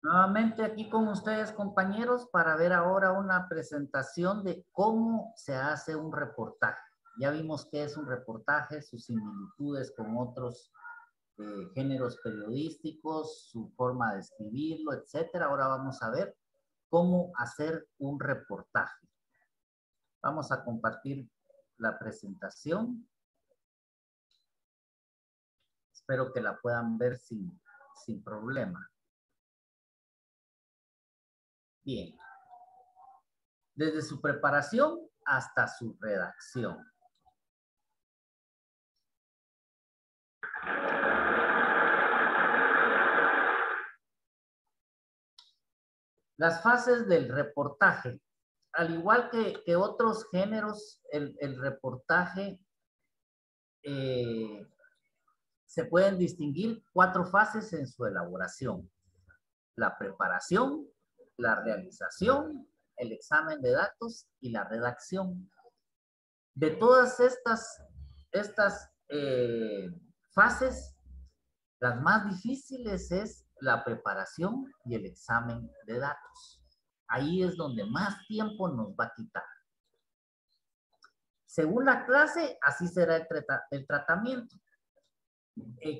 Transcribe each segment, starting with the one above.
Nuevamente aquí con ustedes, compañeros, para ver ahora una presentación de cómo se hace un reportaje. Ya vimos qué es un reportaje, sus similitudes con otros géneros periodísticos, su forma de escribirlo, etcétera. Ahora vamos a ver cómo hacer un reportaje. Vamos a compartir la presentación. Espero que la puedan ver sin problema. Bien. Desde su preparación hasta su redacción. Las fases del reportaje. Al igual que otros géneros, el reportaje se pueden distinguir 4 fases en su elaboración. La preparación, la realización, el examen de datos y la redacción. De todas estas fases, las más difíciles es la preparación y el examen de datos. Ahí es donde más tiempo nos va a quitar. Según la clase, así será el tratamiento.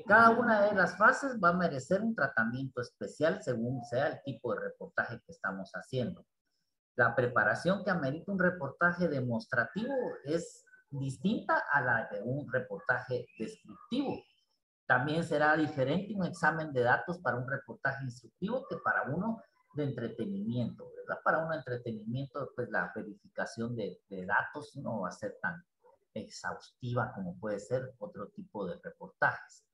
Cada una de las fases va a merecer un tratamiento especial según sea el tipo de reportaje que estamos haciendo. La preparación que amerita un reportaje demostrativo es distinta a la de un reportaje descriptivo. También será diferente un examen de datos para un reportaje instructivo que para uno de entretenimiento, ¿verdad? Para un entretenimiento, pues la verificación de datos no va a ser tan exhaustiva como puede ser otro tipo de reportajes.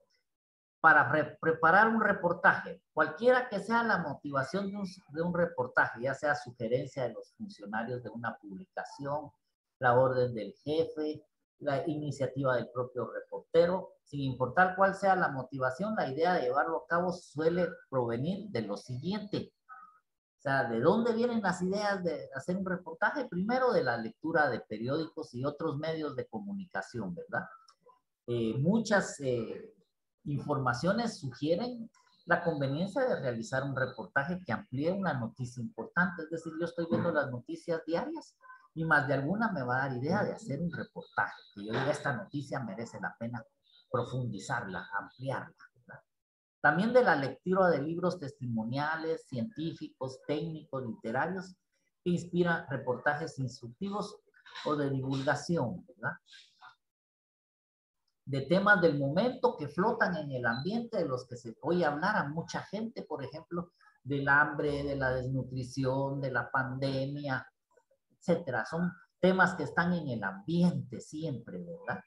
Para preparar un reportaje, cualquiera que sea la motivación de un reportaje, ya sea sugerencia de los funcionarios de una publicación, la orden del jefe, la iniciativa del propio reportero, sin importar cuál sea la motivación, la idea de llevarlo a cabo suele provenir de lo siguiente. O sea, ¿de dónde vienen las ideas de hacer un reportaje? Primero, de la lectura de periódicos y otros medios de comunicación, ¿verdad? Muchas informaciones sugieren la conveniencia de realizar un reportaje que amplíe una noticia importante. Es decir, yo estoy viendo las noticias diarias y más de alguna me va a dar idea de hacer un reportaje. Que yo diga, esta noticia merece la pena profundizarla, ampliarla, ¿verdad? También de la lectura de libros testimoniales, científicos, técnicos, literarios, que inspiran reportajes instructivos o de divulgación, ¿verdad? De temas del momento que flotan en el ambiente, de los que se oye hablar a mucha gente, por ejemplo, del hambre, de la desnutrición, de la pandemia, etcétera. Son temas que están en el ambiente siempre, ¿verdad?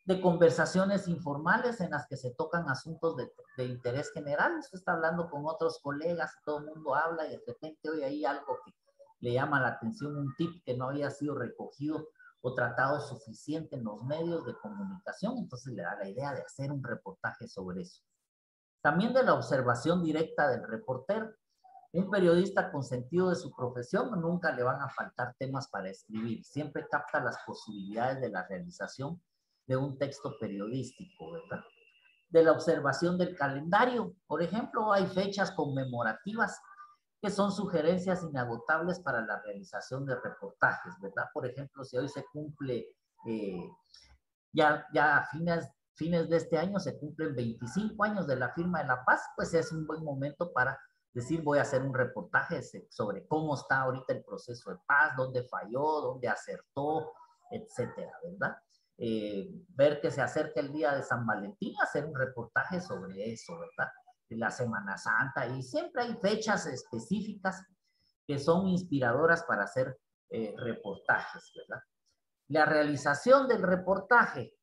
De conversaciones informales en las que se tocan asuntos de interés general. Usted está hablando con otros colegas, todo el mundo habla y de repente oye ahí algo que le llama la atención, un tip que no había sido recogido o tratado suficiente en los medios de comunicación, entonces le da la idea de hacer un reportaje sobre eso. También de la observación directa del reportero. Un periodista con sentido de su profesión nunca le van a faltar temas para escribir, siempre capta las posibilidades de la realización de un texto periodístico, ¿verdad? De la observación del calendario, por ejemplo, hay fechas conmemorativas que son sugerencias inagotables para la realización de reportajes, ¿verdad? Por ejemplo, si hoy se cumple, ya a fines de este año se cumplen 25 años de la firma de la paz, pues es un buen momento para decir, voy a hacer un reportaje sobre cómo está ahorita el proceso de paz, dónde falló, dónde acertó, etcétera, ¿verdad? Ver que se acerca el día de San Valentín, hacer un reportaje sobre eso, ¿verdad? De la Semana Santa, y siempre hay fechas específicas que son inspiradoras para hacer reportajes, ¿verdad? La realización del reportaje.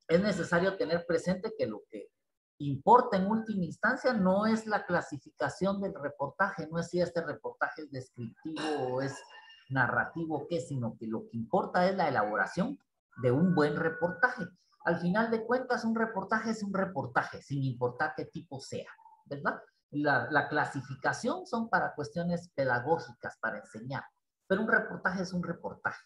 Es necesario tener presente que lo que importa en última instancia no es la clasificación del reportaje, no es si este reportaje es descriptivo o es narrativo, qué, sino que lo que importa es la elaboración de un buen reportaje. Al final de cuentas, un reportaje es un reportaje, sin importar qué tipo sea, ¿verdad? La clasificación son para cuestiones pedagógicas, para enseñar, pero un reportaje es un reportaje,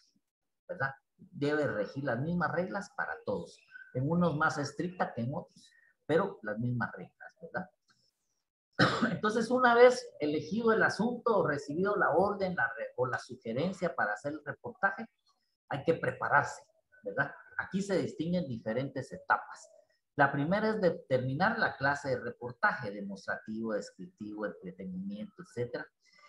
¿verdad? Debe regir las mismas reglas para todos, en unos más estrictas que en otros, pero las mismas reglas, ¿verdad? Entonces, una vez elegido el asunto o recibido la orden o la sugerencia para hacer el reportaje, hay que prepararse, ¿verdad? Aquí se distinguen diferentes etapas. La primera es determinar la clase de reportaje, demostrativo, descriptivo, entretenimiento, etc.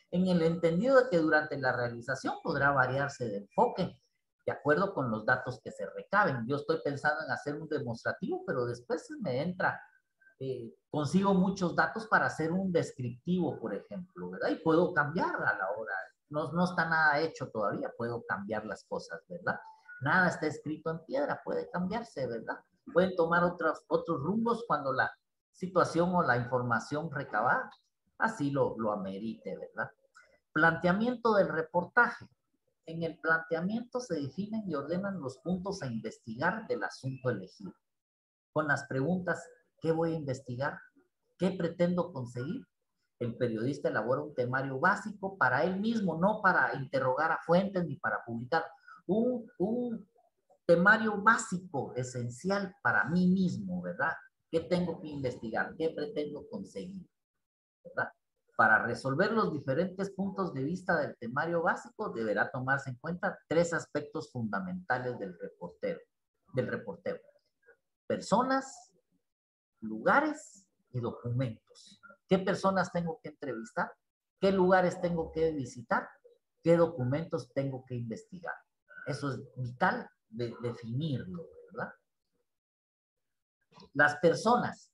En el entendido de que durante la realización podrá variarse de enfoque, de acuerdo con los datos que se recaben. Yo estoy pensando en hacer un demostrativo, pero después me entra, consigo muchos datos para hacer un descriptivo, por ejemplo, ¿verdad? Y puedo cambiar a la hora. No está nada hecho todavía, puedo cambiar las cosas, ¿verdad? Nada está escrito en piedra, puede cambiarse, ¿verdad? Pueden tomar otros rumbos cuando la situación o la información recabada así lo amerite, ¿verdad? Planteamiento del reportaje. En el planteamiento se definen y ordenan los puntos a investigar del asunto elegido. Con las preguntas, ¿qué voy a investigar? ¿Qué pretendo conseguir? El periodista elabora un temario básico para él mismo, no para interrogar a fuentes ni para publicar. Un temario básico, esencial para mí mismo, ¿verdad? ¿Qué tengo que investigar? ¿Qué pretendo conseguir? ¿Verdad? Para resolver los diferentes puntos de vista del temario básico, deberá tomarse en cuenta 3 aspectos fundamentales del reportero. Personas, lugares y documentos. ¿Qué personas tengo que entrevistar? ¿Qué lugares tengo que visitar? ¿Qué documentos tengo que investigar? Eso es vital de definirlo, ¿verdad? Las personas.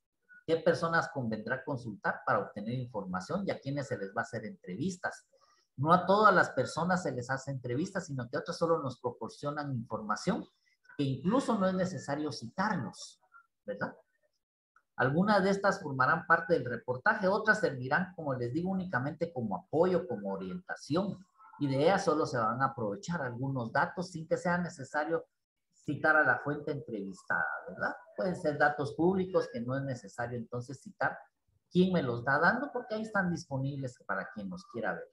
¿Qué personas convendrá consultar para obtener información y a quiénes se les va a hacer entrevistas? No a todas las personas se les hace entrevistas, sino que otras solo nos proporcionan información que incluso no es necesario citarnos, ¿verdad? Algunas de estas formarán parte del reportaje, otras servirán, como les digo, únicamente como apoyo, como orientación, y de ellas solo se van a aprovechar algunos datos sin que sea necesario citar a la fuente entrevistada, ¿verdad? Pueden ser datos públicos que no es necesario entonces citar quién me los está dando porque ahí están disponibles para quien los quiera ver.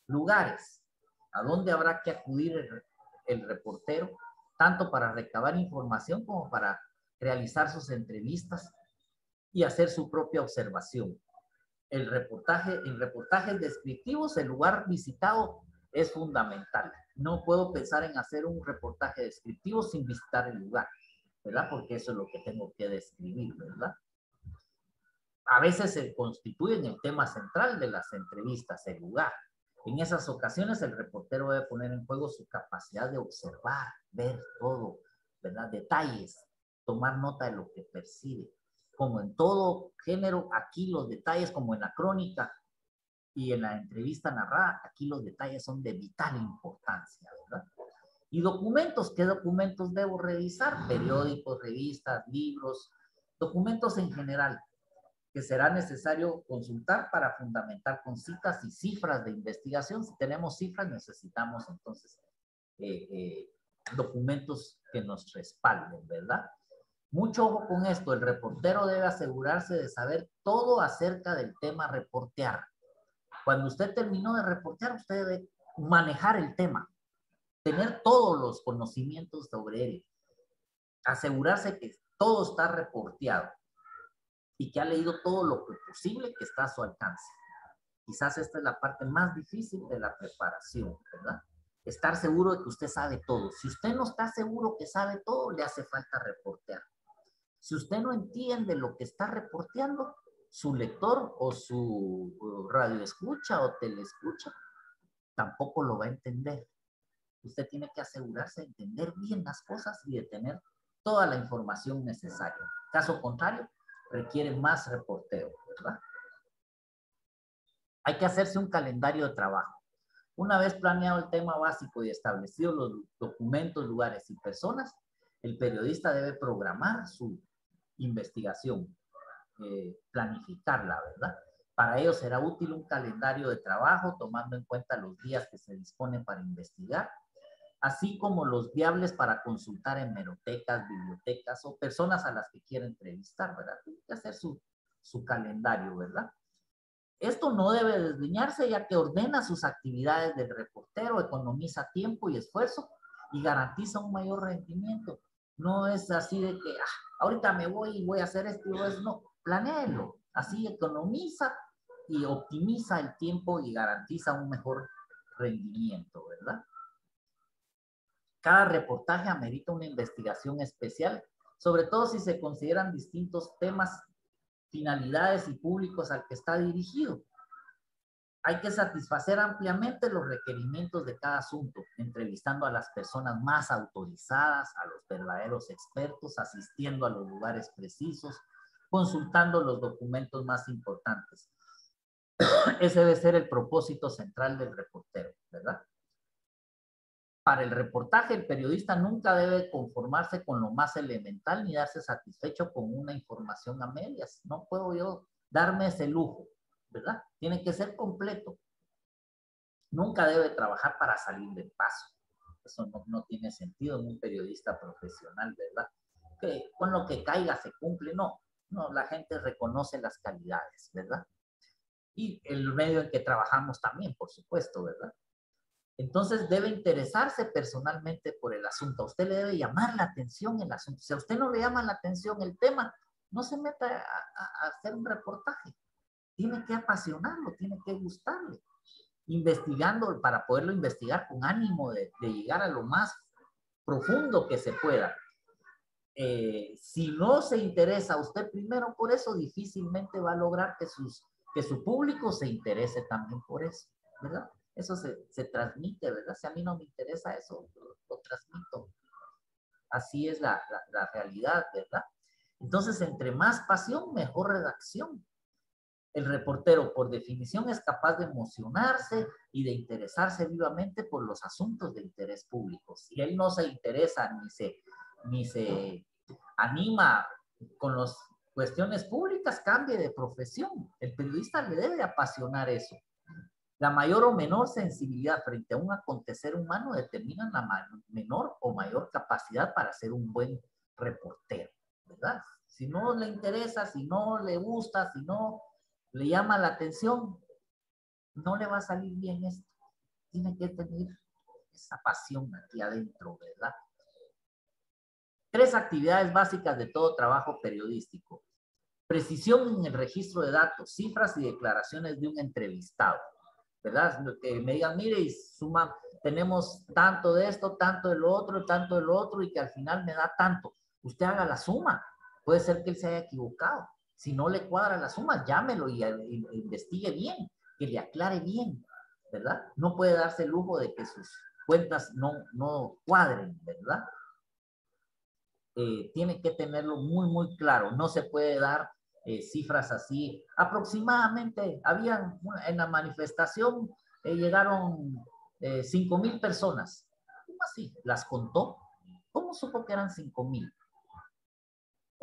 Lugares, a dónde habrá que acudir el reportero, tanto para recabar información como para realizar sus entrevistas y hacer su propia observación. En reportajes descriptivos, el lugar visitado es fundamental. No puedo pensar en hacer un reportaje descriptivo sin visitar el lugar, ¿verdad? Porque eso es lo que tengo que describir, ¿verdad? A veces se constituye en el tema central de las entrevistas, el lugar. En esas ocasiones el reportero debe poner en juego su capacidad de observar, ver todo, ¿verdad? Detalles, tomar nota de lo que percibe. Como en todo género, aquí los detalles, como en la crónica y en la entrevista narrada, aquí los detalles son de vital importancia, ¿verdad? Y documentos, ¿qué documentos debo revisar? Periódicos, revistas, libros, documentos en general que será necesario consultar para fundamentar con citas y cifras de investigación. Si tenemos cifras, necesitamos entonces documentos que nos respalden, ¿verdad? Mucho ojo con esto, el reportero debe asegurarse de saber todo acerca del tema a reportear. Cuando usted terminó de reportear, usted debe manejar el tema, tener todos los conocimientos sobre él, asegurarse que todo está reporteado y que ha leído todo lo que posible que está a su alcance. Quizás esta es la parte más difícil de la preparación, ¿verdad? Estar seguro de que usted sabe todo. Si usted no está seguro que sabe todo, le hace falta reportear. Si usted no entiende lo que está reporteando, su lector o su radioescucha o teleescucha tampoco lo va a entender. Usted tiene que asegurarse de entender bien las cosas y de tener toda la información necesaria. Caso contrario, requiere más reporteo, ¿verdad? Hay que hacerse un calendario de trabajo. Una vez planeado el tema básico y establecidos los documentos, lugares y personas, el periodista debe programar su investigación, planificarla, ¿verdad? Para ello será útil un calendario de trabajo tomando en cuenta los días que se disponen para investigar, así como los viables para consultar en hemerotecas, bibliotecas o personas a las que quiera entrevistar, ¿verdad? Tiene que hacer su calendario, ¿verdad? Esto no debe desdeñarse ya que ordena sus actividades del reportero, economiza tiempo y esfuerzo y garantiza un mayor rendimiento. No es así de que ahorita me voy y voy a hacer esto y eso, no, planéelo. Así economiza y optimiza el tiempo y garantiza un mejor rendimiento, ¿verdad? Cada reportaje amerita una investigación especial, sobre todo si se consideran distintos temas, finalidades y públicos al que está dirigido. Hay que satisfacer ampliamente los requerimientos de cada asunto, entrevistando a las personas más autorizadas, a los verdaderos expertos, asistiendo a los lugares precisos, consultando los documentos más importantes. Ese debe ser el propósito central del reportero, ¿verdad? Para el reportaje, el periodista nunca debe conformarse con lo más elemental ni darse satisfecho con una información a medias. No puedo yo darme ese lujo, ¿verdad? Tiene que ser completo. Nunca debe trabajar para salir del paso. Eso no tiene sentido en un periodista profesional, ¿verdad? Que con lo que caiga se cumple. No, la gente reconoce las calidades, ¿verdad? Y el medio en que trabajamos también, por supuesto, ¿verdad? Entonces debe interesarse personalmente por el asunto. A usted le debe llamar la atención el asunto. Si a usted no le llama la atención el tema, no se meta a hacer un reportaje. Tiene que apasionarlo, tiene que gustarle. Investigando para poderlo investigar con ánimo de llegar a lo más profundo que se pueda. Si no se interesa a usted primero por eso, difícilmente va a lograr que su público se interese también por eso, ¿verdad? Eso se transmite, ¿verdad? Si a mí no me interesa eso, lo transmito. Así es la realidad, ¿verdad? Entonces, entre más pasión, mejor redacción. El reportero, por definición, es capaz de emocionarse y de interesarse vivamente por los asuntos de interés público. Si él no se interesa ni se anima con las cuestiones públicas, cambie de profesión. El periodista le debe apasionar eso. La mayor o menor sensibilidad frente a un acontecer humano determina la menor o mayor capacidad para ser un buen reportero, ¿verdad? Si no le interesa, si no le gusta, si no le llama la atención, no le va a salir bien esto. Tiene que tener esa pasión aquí adentro, ¿verdad? 3 actividades básicas de todo trabajo periodístico. Precisión en el registro de datos, cifras y declaraciones de un entrevistado, ¿verdad? Que me digan, mire, y suma, tenemos tanto de esto, tanto de lo otro, y que al final me da tanto. Usted haga la suma. Puede ser que él se haya equivocado. Si no le cuadra la suma, llámelo y investigue bien, que le aclare bien, ¿verdad? No puede darse el lujo de que sus cuentas no cuadren, ¿verdad? Tiene que tenerlo muy, muy claro. No se puede dar cifras así. Aproximadamente, en la manifestación, llegaron 5,000 personas. ¿Cómo así? ¿Las contó? ¿Cómo supo que eran 5,000?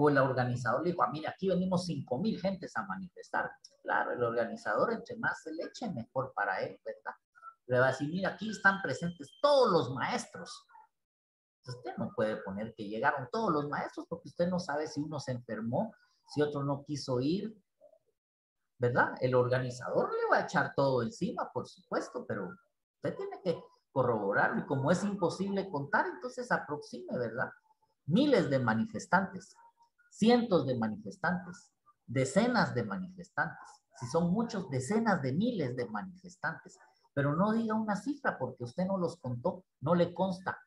O el organizador le dijo, mira, aquí venimos 5,000 gentes a manifestar. Claro, el organizador, entre más se le eche, mejor para él, ¿verdad? Le va a decir, mira, aquí están presentes todos los maestros. Usted no puede poner que llegaron todos los maestros porque usted no sabe si uno se enfermó, si otro no quiso ir, ¿verdad? El organizador le va a echar todo encima, por supuesto, pero usted tiene que corroborarlo y como es imposible contar, entonces aproxime, ¿verdad? Miles de manifestantes, cientos de manifestantes, decenas de manifestantes. Si son muchos, decenas de miles de manifestantes. Pero no diga una cifra porque usted no los contó, no le consta.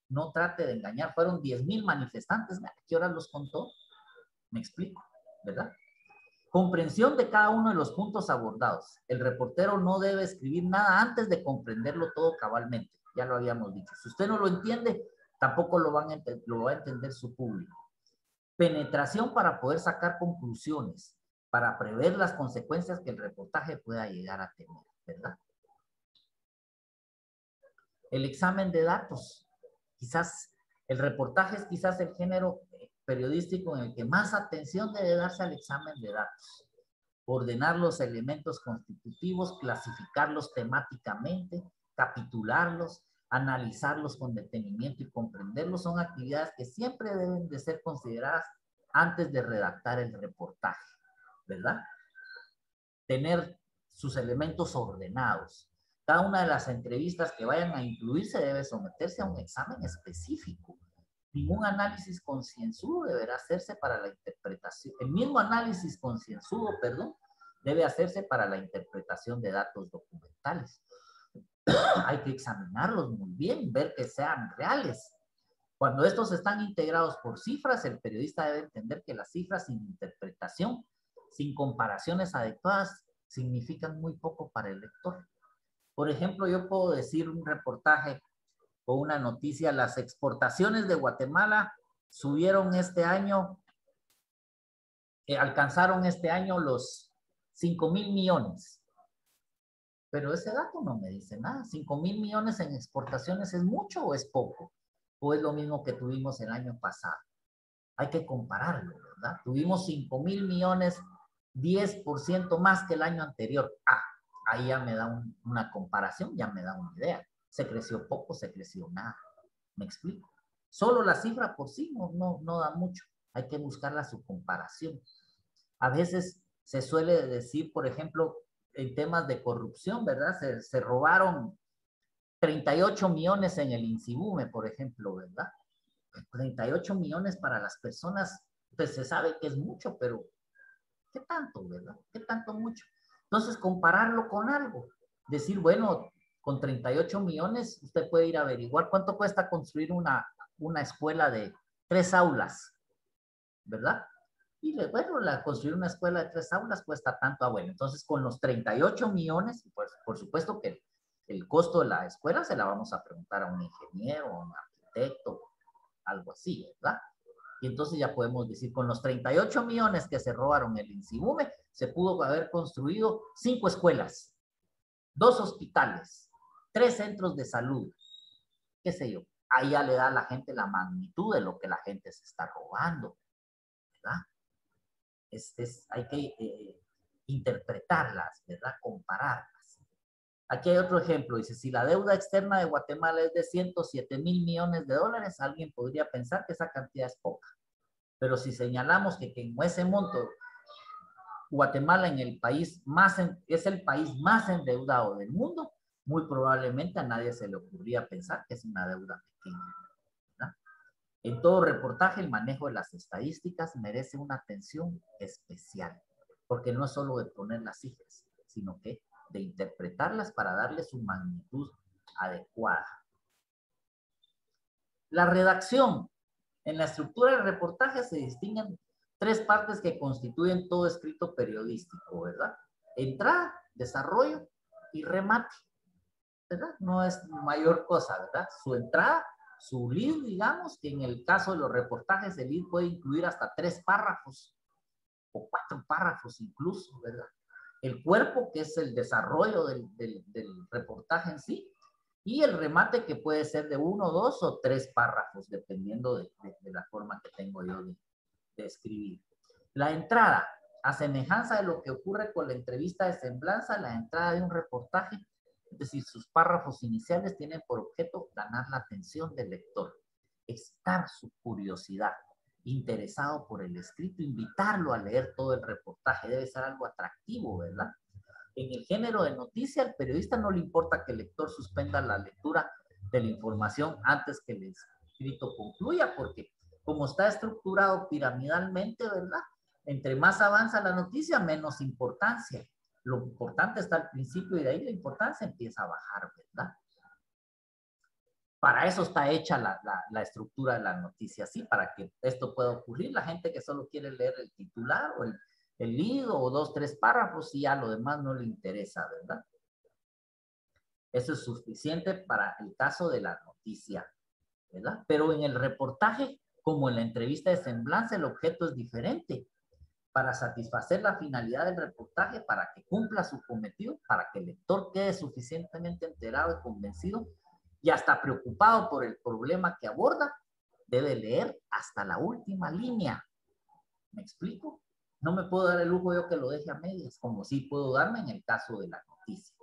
No trate de engañar. Fueron 10,000 manifestantes. ¿A qué hora los contó? Me explico, ¿verdad? Comprensión de cada uno de los puntos abordados. El reportero no debe escribir nada antes de comprenderlo todo cabalmente. Ya lo habíamos dicho. Si usted no lo entiende, tampoco lo va a entender su público. Penetración para poder sacar conclusiones, para prever las consecuencias que el reportaje pueda llegar a tener, ¿verdad? El examen de datos. Quizás el reportaje es quizás el género periodístico en el que más atención debe darse al examen de datos. Ordenar los elementos constitutivos, clasificarlos temáticamente, capitularlos, analizarlos con detenimiento y comprenderlos son actividades que siempre deben de ser consideradas antes de redactar el reportaje, ¿verdad? Tener sus elementos ordenados. Cada una de las entrevistas que vayan a incluirse debe someterse a un examen específico. Ningún análisis concienzudo deberá hacerse para la interpretación. El mismo análisis concienzudo, perdón, debe hacerse para la interpretación de datos documentales. Hay que examinarlos muy bien, ver que sean reales. Cuando estos están integrados por cifras, el periodista debe entender que las cifras sin interpretación, sin comparaciones adecuadas, significan muy poco para el lector. Por ejemplo, yo puedo decir un reportaje o una noticia: las exportaciones de Guatemala subieron este año, alcanzaron este año los 5,000 millones. Pero ese dato no me dice nada. 5,000 millones en exportaciones, ¿es mucho o es poco? ¿O es lo mismo que tuvimos el año pasado? Hay que compararlo, ¿verdad? Tuvimos 5,000 millones, 10% más que el año anterior. Ahí ya me da una comparación, ya me da una idea. Se creció poco, se creció nada. ¿Me explico? Solo la cifra por sí no da mucho. Hay que buscarla su comparación. A veces se suele decir, por ejemplo, en temas de corrupción, ¿verdad? Se robaron 38 millones en el Insibume, por ejemplo, ¿verdad? 38 millones para las personas, pues se sabe que es mucho, pero ¿qué tanto, verdad? ¿Qué tanto mucho? Entonces, compararlo con algo. Decir, bueno, con 38 millones usted puede ir a averiguar cuánto cuesta construir una escuela de 3 aulas, ¿verdad? Y bueno, construir una escuela de 3 aulas cuesta tanto. Bueno, entonces con los 38 millones, pues por supuesto que el costo de la escuela se la vamos a preguntar a un ingeniero, a un arquitecto, algo así, ¿verdad? Y entonces ya podemos decir, con los 38 millones que se robaron el Insibume, se pudo haber construido 5 escuelas, 2 hospitales, 3 centros de salud, qué sé yo. Ahí ya le da a la gente la magnitud de lo que la gente se está robando, ¿verdad? Hay que interpretarlas, ¿verdad? Compararlas. Aquí hay otro ejemplo, dice, si la deuda externa de Guatemala es de 107,000 millones de dólares, alguien podría pensar que esa cantidad es poca. Pero si señalamos que en ese monto, Guatemala es el país más endeudado del mundo, muy probablemente a nadie se le ocurría pensar que es una deuda pequeña, ¿verdad? En todo reportaje, el manejo de las estadísticas merece una atención especial, porque no es solo de poner las cifras, sino que de interpretarlas para darle su magnitud adecuada. La redacción. En la estructura del reportaje se distinguen 3 partes que constituyen todo escrito periodístico, ¿verdad? Entrada, desarrollo y remate, ¿verdad? No es mayor cosa, ¿verdad? Su entrada, su lead, digamos, que en el caso de los reportajes, el lead puede incluir hasta 3 párrafos o 4 párrafos incluso, ¿verdad? El cuerpo, que es el desarrollo del reportaje en sí, y el remate, que puede ser de 1, 2 o 3 párrafos, dependiendo de la forma que tengo yo de escribir. La entrada, a semejanza de lo que ocurre con la entrevista de semblanza, la entrada de un reportaje, es decir, sus párrafos iniciales tienen por objeto ganar la atención del lector, excitar su curiosidad, interesado por el escrito, invitarlo a leer todo el reportaje. Debe ser algo atractivo, ¿verdad? En el género de noticia, al periodista no le importa que el lector suspenda la lectura de la información antes que el escrito concluya, porque como está estructurado piramidalmente, ¿verdad? Entre más avanza la noticia, menos importancia. Lo importante está al principio y de ahí la importancia empieza a bajar, ¿verdad? Para eso está hecha la estructura de la noticia, ¿sí? Para que esto pueda ocurrir. La gente que solo quiere leer el titular o el lead o 2, 3 párrafos y ya lo demás no le interesa, ¿verdad? Eso es suficiente para el caso de la noticia, ¿verdad? Pero en el reportaje, como en la entrevista de semblanza, el objeto es diferente. Para satisfacer la finalidad del reportaje, para que cumpla su cometido, para que el lector quede suficientemente enterado y convencido y hasta preocupado por el problema que aborda, debe leer hasta la última línea. ¿Me explico? No me puedo dar el lujo yo que lo deje a medias, como sí puedo darme en el caso de la noticia.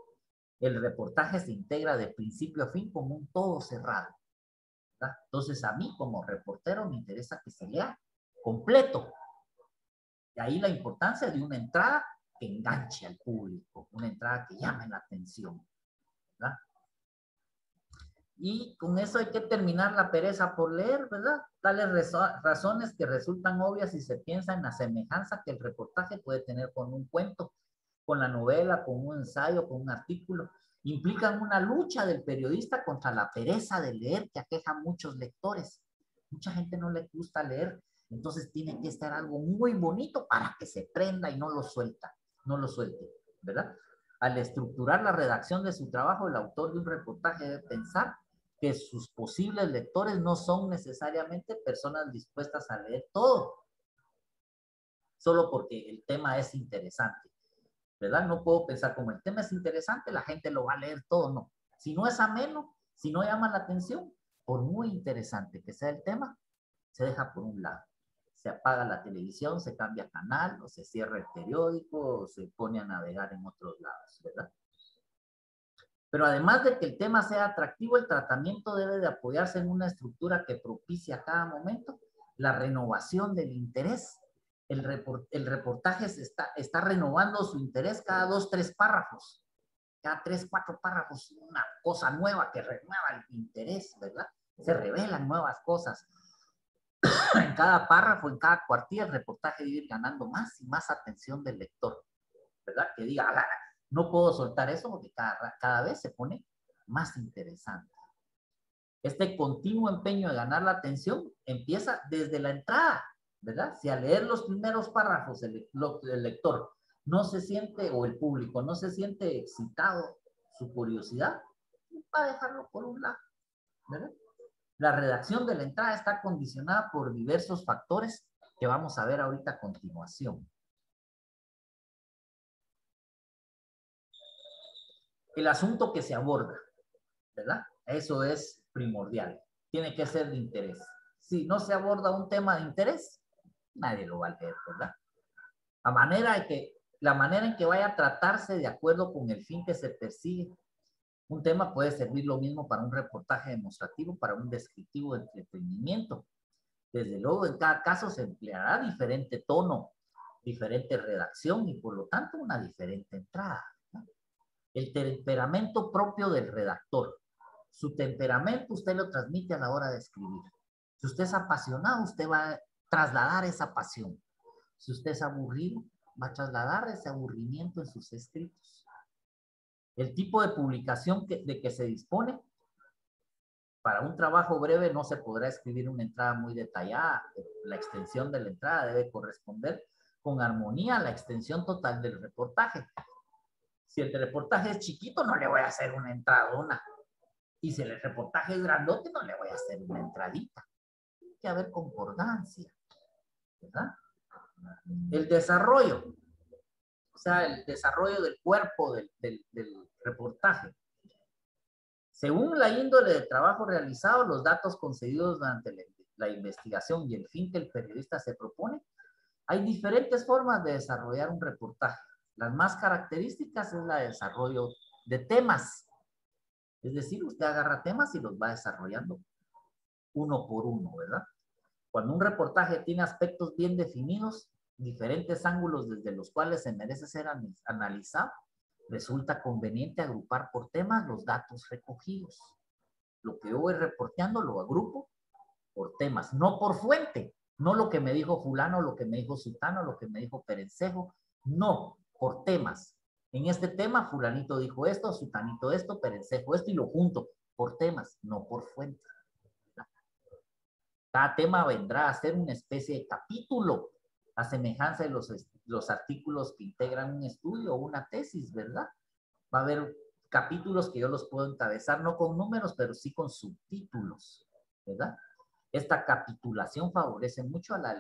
El reportaje se integra de principio a fin como un todo cerrado, ¿verdad? Entonces a mí como reportero me interesa que se lea completo. De ahí la importancia de una entrada que enganche al público, una entrada que llame la atención, ¿verdad? Y con eso hay que terminar la pereza por leer, ¿verdad? Tales razones que resultan obvias si se piensa en la semejanza que el reportaje puede tener con un cuento con la novela, con un ensayo, con un artículo, implican una lucha del periodista contra la pereza de leer que aqueja a muchos lectores. Mucha gente no le gusta leer, entonces tiene que estar algo muy bonito para que se prenda y no lo suelte, ¿verdad? Al estructurar la redacción de su trabajo, el autor de un reportaje debe pensar que sus posibles lectores no son necesariamente personas dispuestas a leer todo, solo porque el tema es interesante, ¿verdad? No puedo pensar como el tema es interesante, la gente lo va a leer todo, no. Si no es ameno, si no llama la atención, por muy interesante que sea el tema, se deja por un lado. Se apaga la televisión, se cambia canal, o se cierra el periódico, o se pone a navegar en otros lados, ¿verdad? Pero además de que el tema sea atractivo, el tratamiento debe de apoyarse en una estructura que propicie a cada momento la renovación del interés. El reportaje está renovando su interés cada 2, 3 párrafos. Cada 3, 4 párrafos, una cosa nueva que renueva el interés, ¿verdad? Se revelan nuevas cosas. En cada párrafo, en cada cuartilla, el reportaje debe ir ganando más y más atención del lector, ¿verdad? Que diga, no puedo soltar eso porque cada vez se pone más interesante. Este continuo empeño de ganar la atención empieza desde la entrada, ¿verdad? Si al leer los primeros párrafos el lector no se siente, o el público no se siente excitado, su curiosidad, va a dejarlo por un lado, ¿verdad? La redacción de la entrada está condicionada por diversos factores que vamos a ver ahorita a continuación. El asunto que se aborda, ¿verdad? Eso es primordial. Tiene que ser de interés. Si no se aborda un tema de interés, nadie lo va a leer, ¿verdad? La manera en que vaya a tratarse de acuerdo con el fin que se persigue. Un tema puede servir lo mismo para un reportaje demostrativo, para un descriptivo de entretenimiento. Desde luego, en cada caso se empleará diferente tono, diferente redacción y por lo tanto una diferente entrada, ¿no? El temperamento propio del redactor. Su temperamento usted lo transmite a la hora de escribir. Si usted es apasionado, usted va a trasladar esa pasión. Si usted es aburrido, va a trasladar ese aburrimiento en sus escritos. El tipo de publicación de que se dispone. Para un trabajo breve no se podrá escribir una entrada muy detallada. La extensión de la entrada debe corresponder con armonía a la extensión total del reportaje. Si el reportaje es chiquito, no le voy a hacer una entradona. Y si el reportaje es grandote, no le voy a hacer una entradita. Tiene que haber concordancia, ¿verdad? El desarrollo, o sea, el desarrollo del cuerpo del reportaje. Según la índole de trabajo realizado, los datos concedidos durante la investigación y el fin que el periodista se propone, hay diferentes formas de desarrollar un reportaje. Las más características es la de desarrollo de temas. Es decir, usted agarra temas y los va desarrollando uno por uno, ¿verdad? Cuando un reportaje tiene aspectos bien definidos, diferentes ángulos desde los cuales se merece ser analizado, resulta conveniente agrupar por temas los datos recogidos. Lo que yo voy reporteando lo agrupo por temas, no por fuente, no lo que me dijo fulano, lo que me dijo sutano, lo que me dijo perencejo, no, por temas. En este tema fulanito dijo esto, sutanito esto, perencejo esto y lo junto por temas, no por fuente. Cada tema vendrá a ser una especie de capítulo, a semejanza de los artículos que integran un estudio o una tesis, ¿verdad? Va a haber capítulos que yo los puedo encabezar, no con números, pero sí con subtítulos, ¿verdad? Esta capitulación favorece mucho a la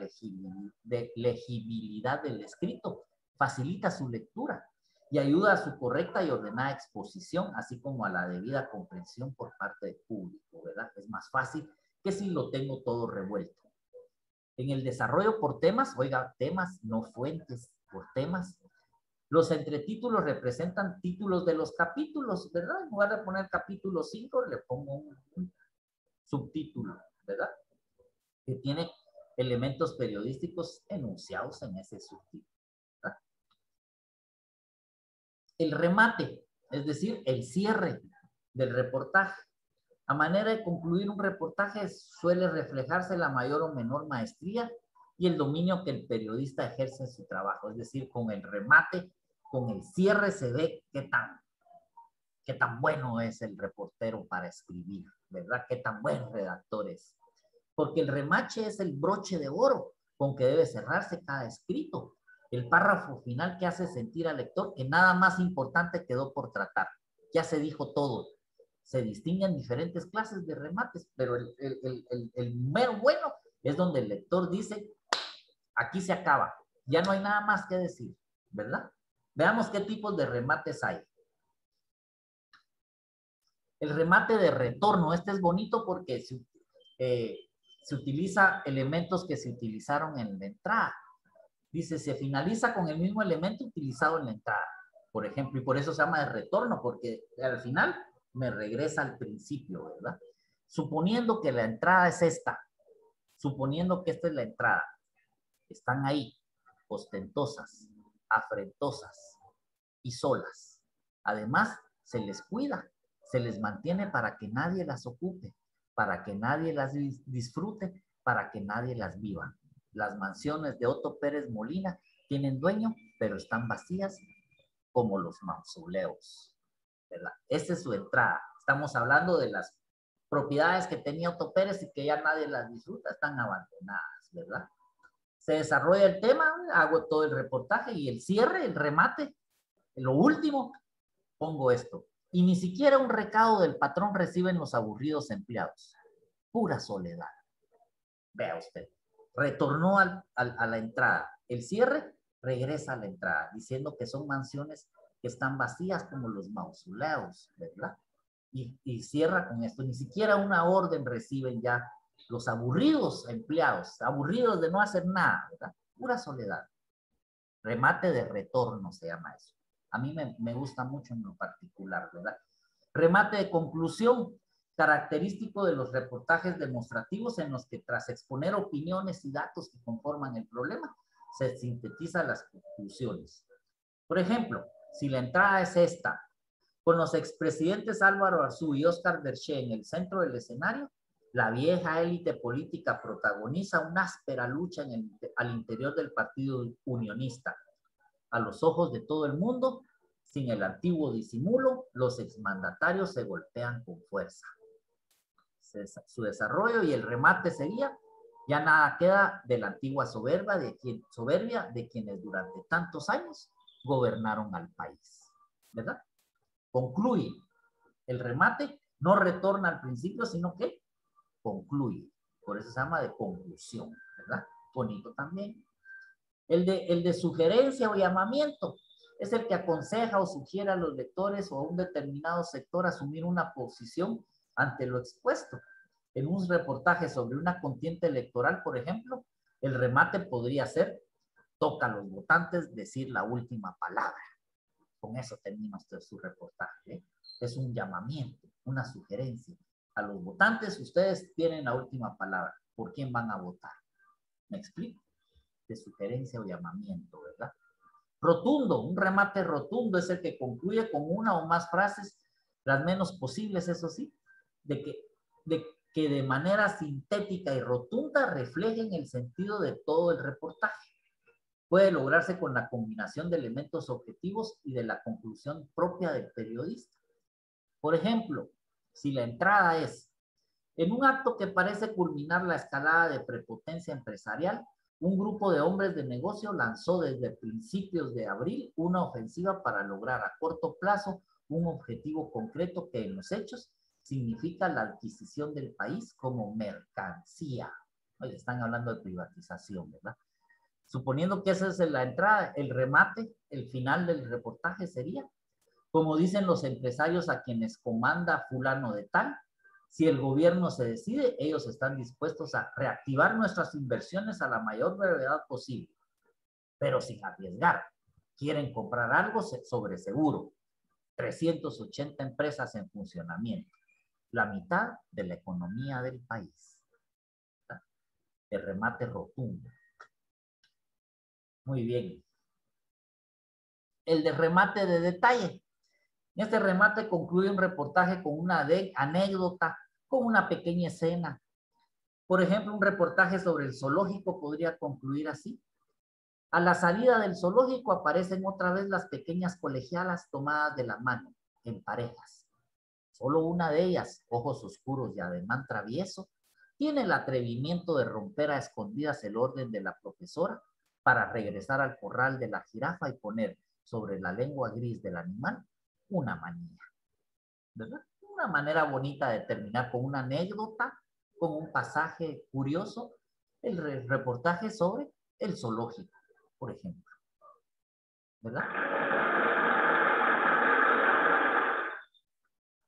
legibilidad del escrito, facilita su lectura y ayuda a su correcta y ordenada exposición, así como a la debida comprensión por parte del público, ¿verdad? Es más fácil que si lo tengo todo revuelto. En el desarrollo por temas, oiga, temas, no fuentes, por temas. Los entretítulos representan títulos de los capítulos, ¿verdad? En lugar de poner capítulo 5, le pongo un subtítulo, ¿verdad? Que tiene elementos periodísticos enunciados en ese subtítulo, ¿verdad? El remate, es decir, el cierre del reportaje. A manera de concluir un reportaje suele reflejarse la mayor o menor maestría y el dominio que el periodista ejerce en su trabajo. Es decir, con el remate Con el cierre se ve qué tan bueno es el reportero para escribir, ¿verdad? Qué tan buen redactor es. Porque el remache es el broche de oro con que debe cerrarse cada escrito. El párrafo final que hace sentir al lector que nada más importante quedó por tratar. Ya se dijo todo. Se distinguen diferentes clases de remates, pero el mero bueno es donde el lector dice, aquí se acaba, ya no hay nada más que decir, ¿verdad? Veamos qué tipos de remates hay. El remate de retorno, este es bonito porque se utiliza elementos que se utilizaron en la entrada. Dice, se finaliza con el mismo elemento utilizado en la entrada, por ejemplo, y por eso se llama de retorno, porque al final me regresa al principio, ¿verdad? Suponiendo que la entrada es esta, suponiendo que esta es la entrada, están ahí, ostentosas, afrentosas y solas. Además, se les cuida, se les mantiene para que nadie las ocupe, para que nadie las disfrute, para que nadie las viva. Las mansiones de Otto Pérez Molina tienen dueño, pero están vacías como los mausoleos, ¿verdad? Esa es su entrada. Estamos hablando de las propiedades que tenía Otto Pérez y que ya nadie las disfruta, están abandonadas, ¿verdad? Se desarrolla el tema, hago todo el reportaje y el cierre, el remate, lo último, pongo esto. Y ni siquiera un recado del patrón reciben los aburridos empleados. Pura soledad. Vea usted. Retornó a la entrada. El cierre regresa a la entrada, diciendo que son mansiones que están vacías como los mausoleos, ¿verdad? Y cierra con esto. Ni siquiera una orden reciben ya los aburridos empleados, aburridos de no hacer nada, ¿verdad? Pura soledad. Remate de retorno se llama eso. A mí me gusta mucho en lo particular, ¿verdad? Remate de conclusión, característico de los reportajes demostrativos en los que tras exponer opiniones y datos que conforman el problema, se sintetizan las conclusiones. Por ejemplo, si la entrada es esta, con los expresidentes Álvaro Arzú y Óscar Derché en el centro del escenario, la vieja élite política protagoniza una áspera lucha al interior del partido unionista. A los ojos de todo el mundo, sin el antiguo disimulo, los exmandatarios se golpean con fuerza. Su desarrollo y el remate sería, ya nada queda de la antigua soberbia de quienes durante tantos años gobernaron al país, ¿verdad? Concluye. El remate no retorna al principio, sino que concluye. Por eso se llama de conclusión, ¿verdad? Bonito también. El de sugerencia o llamamiento es el que aconseja o sugiere a los lectores o a un determinado sector asumir una posición ante lo expuesto. En un reportaje sobre una contienda electoral, por ejemplo, el remate podría ser: toca a los votantes decir la última palabra. Con eso termina usted su reportaje, ¿eh? Es un llamamiento, una sugerencia. A los votantes, ustedes tienen la última palabra. ¿Por quién van a votar? ¿Me explico? De sugerencia o llamamiento, ¿verdad? Rotundo, un remate rotundo es el que concluye con una o más frases, las menos posibles, eso sí, de que de manera sintética y rotunda reflejen el sentido de todo el reportaje. Puede lograrse con la combinación de elementos objetivos y de la conclusión propia del periodista. Por ejemplo, si la entrada es: en un acto que parece culminar la escalada de prepotencia empresarial, un grupo de hombres de negocio lanzó desde principios de abril una ofensiva para lograr a corto plazo un objetivo concreto que en los hechos significa la adquisición del país como mercancía. Oye, están hablando de privatización, ¿verdad? Suponiendo que esa es la entrada, el remate, el final del reportaje sería: como dicen los empresarios a quienes comanda fulano de tal, si el gobierno se decide, ellos están dispuestos a reactivar nuestras inversiones a la mayor brevedad posible, pero sin arriesgar. Quieren comprar algo sobre seguro. 380 empresas en funcionamiento, la mitad de la economía del país. El remate rotundo. Muy bien. El de remate de detalle. En este remate concluye un reportaje con una anécdota, con una pequeña escena. Por ejemplo, un reportaje sobre el zoológico podría concluir así: A la salida del zoológico aparecen otra vez las pequeñas colegialas tomadas de la mano, en parejas. Solo una de ellas, ojos oscuros y ademán travieso, tiene el atrevimiento de romper a escondidas el orden de la profesora para regresar al corral de la jirafa y poner sobre la lengua gris del animal una manilla. ¿Verdad? Una manera bonita de terminar con una anécdota, con un pasaje curioso, el reportaje sobre el zoológico, por ejemplo. ¿Verdad?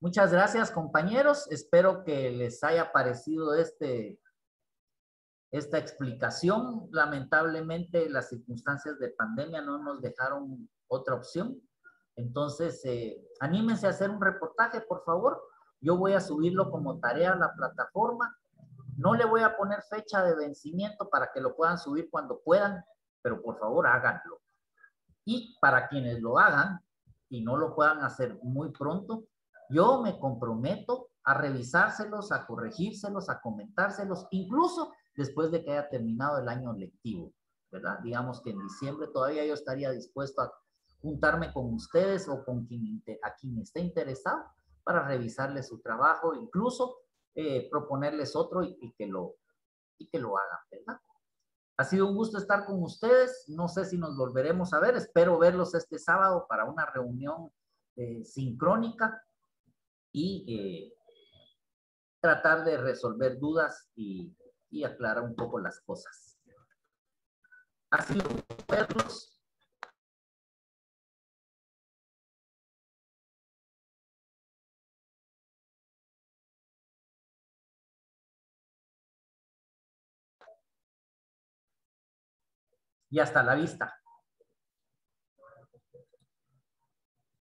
Muchas gracias, compañeros. Espero que les haya parecido esta explicación. Lamentablemente, las circunstancias de pandemia no nos dejaron otra opción. Entonces, anímense a hacer un reportaje, por favor. Yo voy a subirlo como tarea a la plataforma. No le voy a poner fecha de vencimiento para que lo puedan subir cuando puedan, pero por favor háganlo. Y para quienes lo hagan y no lo puedan hacer muy pronto, yo me comprometo a revisárselos, a corregírselos, a comentárselos, incluso después de que haya terminado el año lectivo, ¿verdad? Digamos que en diciembre todavía yo estaría dispuesto a juntarme con ustedes o con a quien esté interesado para revisarles su trabajo, incluso proponerles otro y que lo hagan, ¿verdad? Ha sido un gusto estar con ustedes. No sé si nos volveremos a ver. Espero verlos este sábado para una reunión sincrónica y tratar de resolver dudas y aclarar un poco las cosas. Ha sido un gusto verlos. Y hasta la vista.